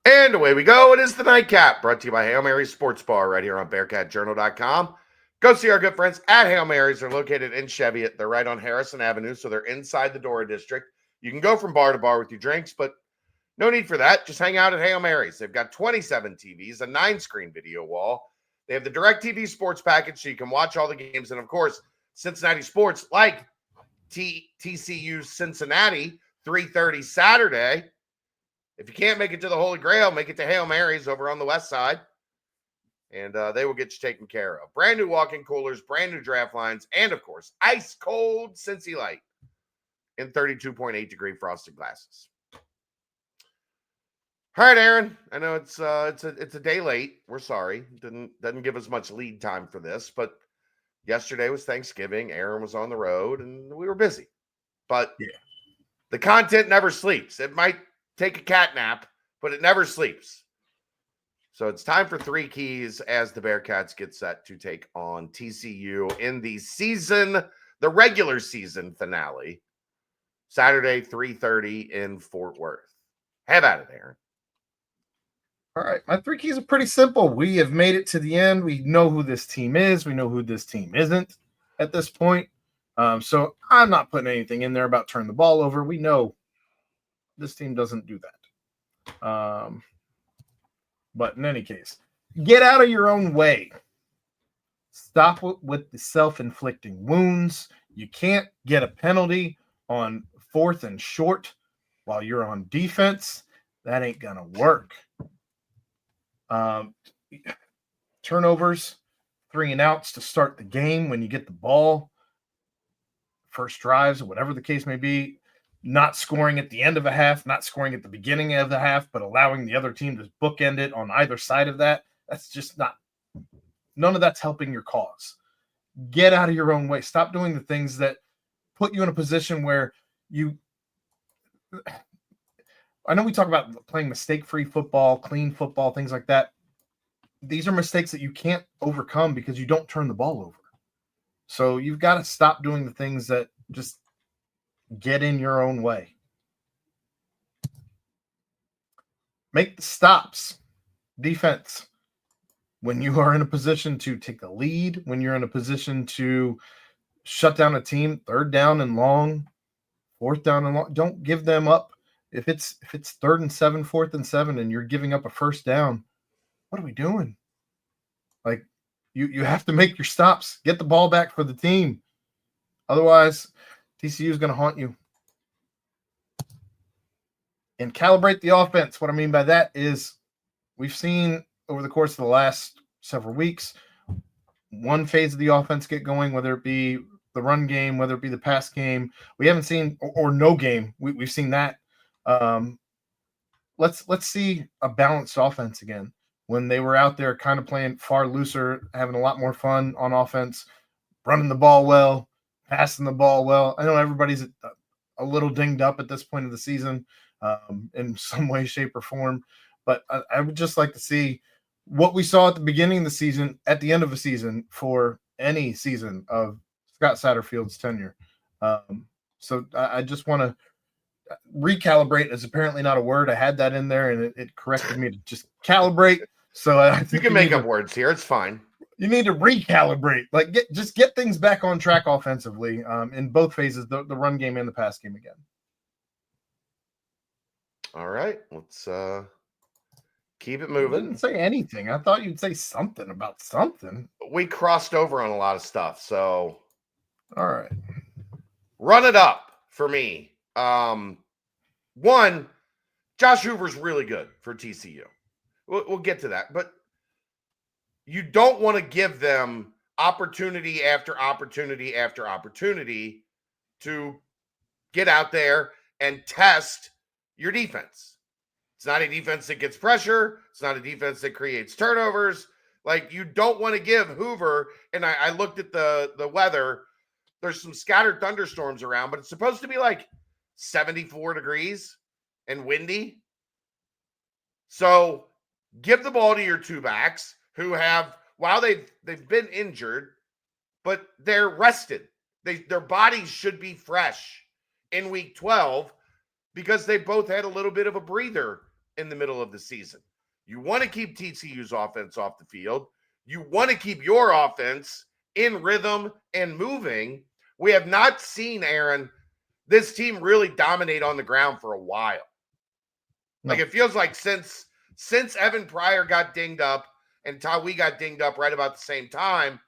And away we go. It is the Nightcap, brought to you by Hail Mary Sports Bar right here on BearcatJournal.com. Go see our good friends at Hail Mary's. They're located in Cheviot. They're right on Harrison Avenue, so they're inside the Dora District. You can go from bar to bar with your drinks, but no need for that. Just hang out at Hail Mary's. They've got 27 TVs, a 9-screen video wall. They have the DirecTV sports package, so you can watch all the games. And, of course, Cincinnati sports like TCU Cincinnati, 3:30 Saturday. If you can't make it to the Holy Grail, make it to Hail Mary's over on the west side, and they will get you taken care of. Brand new walk-in coolers, brand new draft lines, and, of course, ice-cold Cincy Light in 32.8-degree frosted glasses. All right, Aaron. I know it's a day late. We're sorry. Doesn't give us much lead time for this, but yesterday was Thanksgiving. Aaron was on the road, and we were busy. But the content never sleeps. It might take a cat nap, but it never sleeps. So it's time for Three Keys as the Bearcats get set to take on TCU in the regular season finale, Saturday, 3:30 in Fort Worth. Have at it, Aaron. All right, my 3 keys are pretty simple. We have made it to the end. We know who this team is. We know who this team isn't at this point. So I'm not putting anything in there about turn the ball over. We know this team doesn't do that. But in any case, get out of your own way. Stop with the self-inflicting wounds. You can't get a penalty on 4th and short while you're on defense. That ain't going to work. Turnovers, 3 and outs to start the game when you get the ball, first drives, or whatever the case may be, not scoring at the end of a half, not scoring at the beginning of the half, but allowing the other team to bookend it on either side of that. That's just none of that's helping your cause. Get out of your own way. Stop doing the things that put you in a position where I know we talk about playing mistake-free football, clean football, things like that. These are mistakes that you can't overcome because you don't turn the ball over. So you've got to stop doing the things that just get in your own way. Make the stops. Defense. When you are in a position to take the lead, when you're in a position to shut down a team, 3rd down and long, 4th down and long, don't give them up. If it's 3rd and 7, 4th and 7, and you're giving up a first down, what are we doing? Like, you have to make your stops. Get the ball back for the team. Otherwise, TCU is going to haunt you. And calibrate the offense. What I mean by that is we've seen over the course of the last several weeks, one phase of the offense get going, whether it be the run game, whether it be the pass game. We haven't seen, or no game. We've seen that. Let's see a balanced offense again. When they were out there kind of playing far looser, having a lot more fun on offense, running the ball well, passing the ball well. I know everybody's a little dinged up at this point of the season in some way, shape, or form, but I would just like to see what we saw at the beginning of the season, at the end of the season, for any season of Scott Satterfield's tenure. So I just want to recalibrate is apparently not a word. I had that in there, and it corrected me to just calibrate. So I think you can make up words here. It's fine. You need to recalibrate. Like, get things back on track offensively in both phases, the run game and the pass game again. All right, let's keep it moving. You didn't say anything. I thought you'd say something about something. We crossed over on a lot of stuff, so all right. Run it up for me. One, Josh Hoover's really good for TCU. We'll get to that, but you don't want to give them opportunity after opportunity after opportunity to get out there and test your defense. It's not a defense that gets pressure. It's not a defense that creates turnovers. Like, you don't want to give Hoover, and I looked at the weather. There's some scattered thunderstorms around, but it's supposed to be like 74 degrees and windy. So give the ball to your 2 backs who have, while they've been injured, but they're rested. Their bodies should be fresh in week 12 because they both had a little bit of a breather in the middle of the season. You want to keep TCU's offense off the field. You want to keep your offense in rhythm and moving. We have not seen, Aaron, this team really dominate on the ground for a while. No. Like, it feels like since Evan Pryor got dinged up and Tawi got dinged up right about the same time,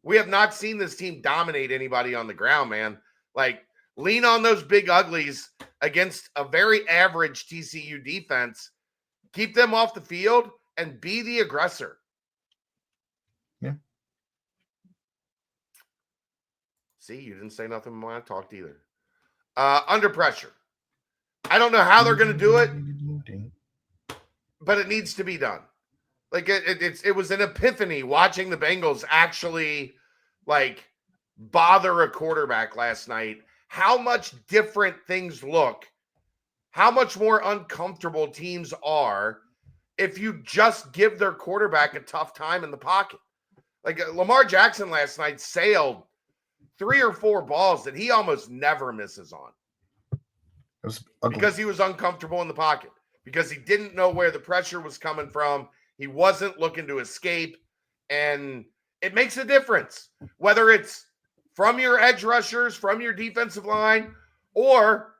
we have not seen this team dominate anybody on the ground, man. Like, lean on those big uglies against a very average TCU defense. Keep them off the field and be the aggressor. Yeah. See, you didn't say nothing when I talked either. Under pressure. I don't know how they're going to do it, but it needs to be done. Like, it was an epiphany watching the Bengals actually, like, bother a quarterback last night. How much different things look, how much more uncomfortable teams are if you just give their quarterback a tough time in the pocket. Like, Lamar Jackson last night sailed 3 or 4 balls that he almost never misses on. It was ugly. Because he was uncomfortable in the pocket, because he didn't know where the pressure was coming from. He wasn't looking to escape, and it makes a difference, whether it's from your edge rushers, from your defensive line, or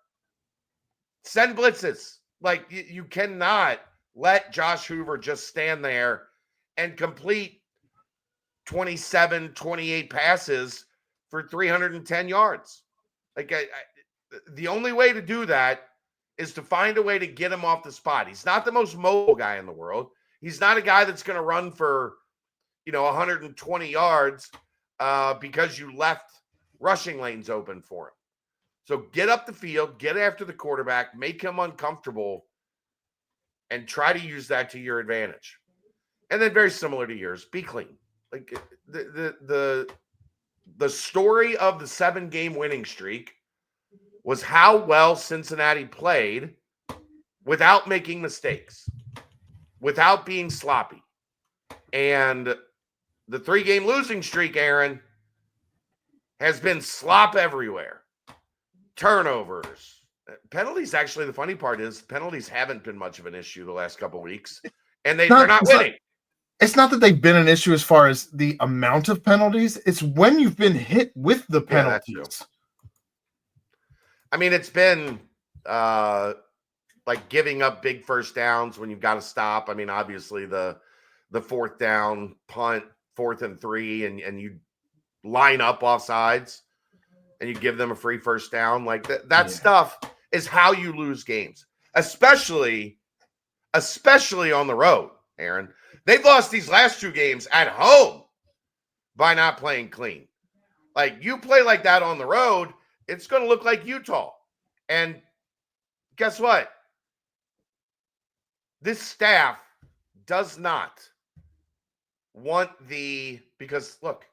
send blitzes. Like, you cannot let Josh Hoover just stand there and complete 27, 28 passes for 310 yards. Like, the only way to do that is to find a way to get him off the spot. He's not the most mobile guy in the world. He's not a guy that's going to run for, 120 yards because you left rushing lanes open for him. So get up the field, get after the quarterback, make him uncomfortable, and try to use that to your advantage. And then, very similar to yours, be clean. Like, the story of the 7-game winning streak was how well Cincinnati played without making mistakes, without being sloppy. And the 3-game losing streak, Aaron, has been slop everywhere. Turnovers. Penalties, actually, the funny part is penalties haven't been much of an issue the last couple of weeks. And they're not winning. It's not that they've been an issue as far as the amount of penalties. It's when you've been hit with the penalties. I mean, it's been like giving up big first downs when you've got to stop. I mean, obviously the 4th down punt, 4th and 3, and you line up off sides and you give them a free first down. Like that stuff is how you lose games, especially on the road, Aaron. They've lost these last 2 games at home by not playing clean. Like, you play like that on the road, it's going to look like Utah. And guess what? This staff does not want because look,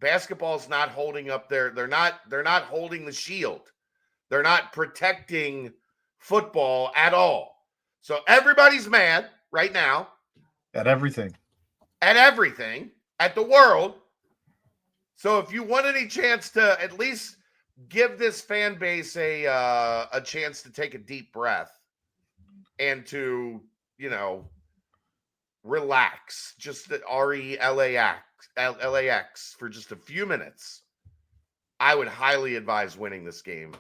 basketball's not holding up they're not holding the shield. They're not protecting football at all. So everybody's mad right now. At everything. At the world. So if you want any chance to at least give this fan base a chance to take a deep breath and to, relax, just the LAX for just a few minutes, I would highly advise winning this game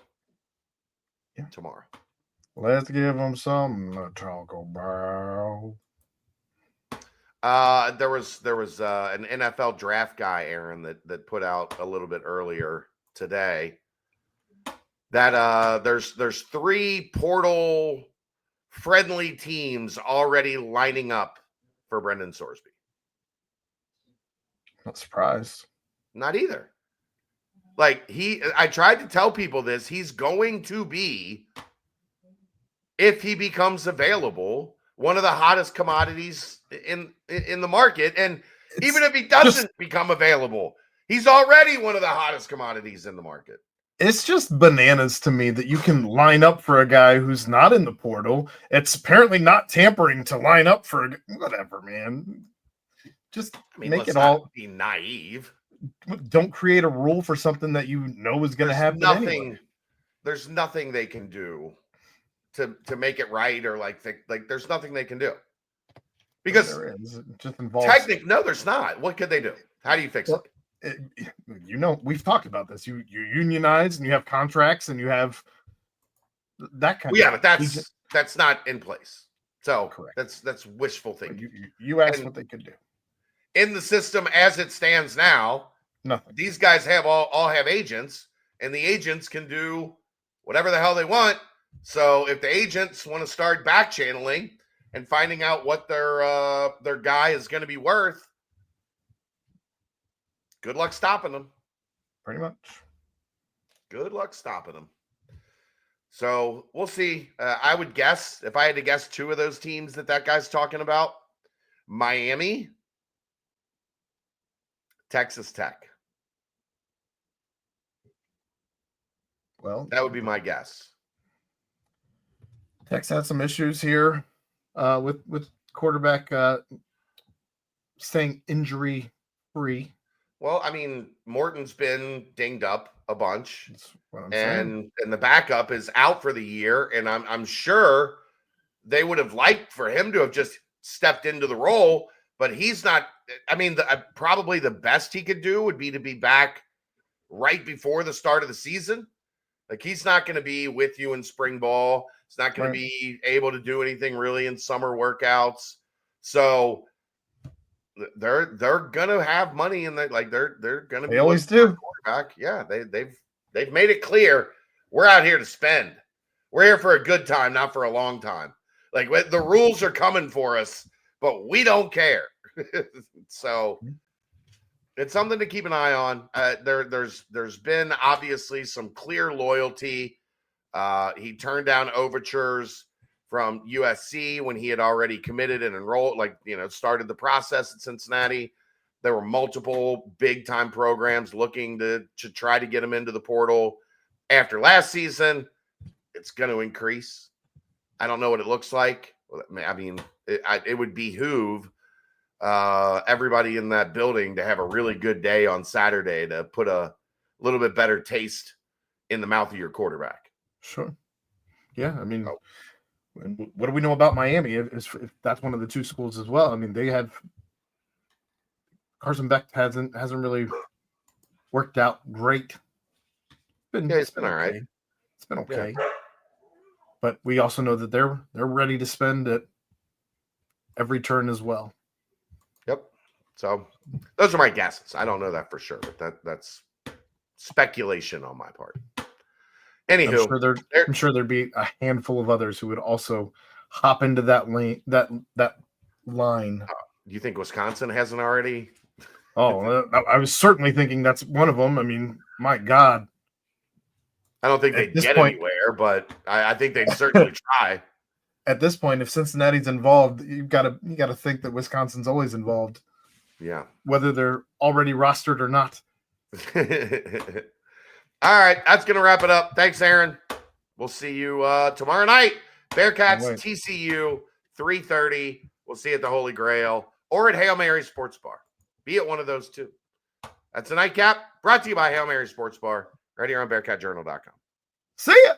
tomorrow. Let's give them something to talk about. There was an NFL draft guy, Aaron, that put out a little bit earlier today that there's 3 portal friendly teams already lining up for Brendan Sorsby. Not surprised. Not either. Like, I tried to tell people this. He's going to be, if he becomes available, one of the hottest commodities in the market. And even if he doesn't become available, he's already one of the hottest commodities in the market. It's just bananas to me that you can line up for a guy who's not in the portal. It's apparently not tampering to line up for whatever, man. Just make it all be naive. Don't create a rule for something that you know is going to happen anyway. There's nothing they can do to make it right, or like there's nothing they can do. Because there is. It just involves no, there's not. What could they do? How do you fix it? We've talked about this. You unionize and you have contracts and you have that kind of yeah, but that's not in place. So correct. That's wishful thinking. You asked what they could do. In the system as it stands now, nothing. These guys have all have agents, and the agents can do whatever the hell they want. So if the agents want to start back channeling and finding out what their guy is going to be worth, good luck stopping them. Pretty much. Good luck stopping them. So we'll see. I would guess, if I had to guess, two of those teams that guy's talking about: Miami, Texas Tech. Well, that would be my guess. Tech's had some issues here with quarterback staying injury free. Well, I mean, Morton's been dinged up a bunch, that's what I'm saying. And the backup is out for the year, and I'm sure they would have liked for him to have just stepped into the role, but he's not. I mean, probably the best he could do would be to be back right before the start of the season. Like, he's not going to be with you in spring ball. He's not going to be able to do anything really in summer workouts. So they're going to have money in that. Like, they're going to be. They always do. Quarterback. Yeah, they've made it clear we're out here to spend. We're here for a good time, not for a long time. Like, the rules are coming for us, but we don't care. So it's something to keep an eye on. There's been obviously some clear loyalty. He turned down overtures from USC when he had already committed and enrolled, started the process at Cincinnati. There were multiple big time programs looking to try to get him into the portal. After last season, it's going to increase. I don't know what it looks like. I mean, it would behoove everybody in that building to have a really good day on Saturday to put a little bit better taste in the mouth of your quarterback. Sure. Yeah. I mean, what do we know about Miami? If that's one of the two schools as well. I mean, they have Carson Beck hasn't really worked out great. It's been all right. It's been okay. Yeah. But we also know that they're ready to spend at every turn as well. Yep. So those are my guesses. I don't know that for sure, but that's speculation on my part. Anywho, I'm sure there'd be a handful of others who would also hop into that lane. That line. Do you think Wisconsin hasn't already? Oh, I was certainly thinking that's one of them. I mean, my God. I don't think they'd get anywhere, but I think they'd certainly try. At this point, if Cincinnati's involved, you got to think that Wisconsin's always involved. Yeah. Whether they're already rostered or not. All right, that's going to wrap it up. Thanks, Aaron. We'll see you tomorrow night. Bearcats, TCU, 3:30. We'll see you at the Holy Grail or at Hail Mary Sports Bar. Be at one of those two. That's a nightcap brought to you by Hail Mary Sports Bar right here on BearcatJournal.com. See ya.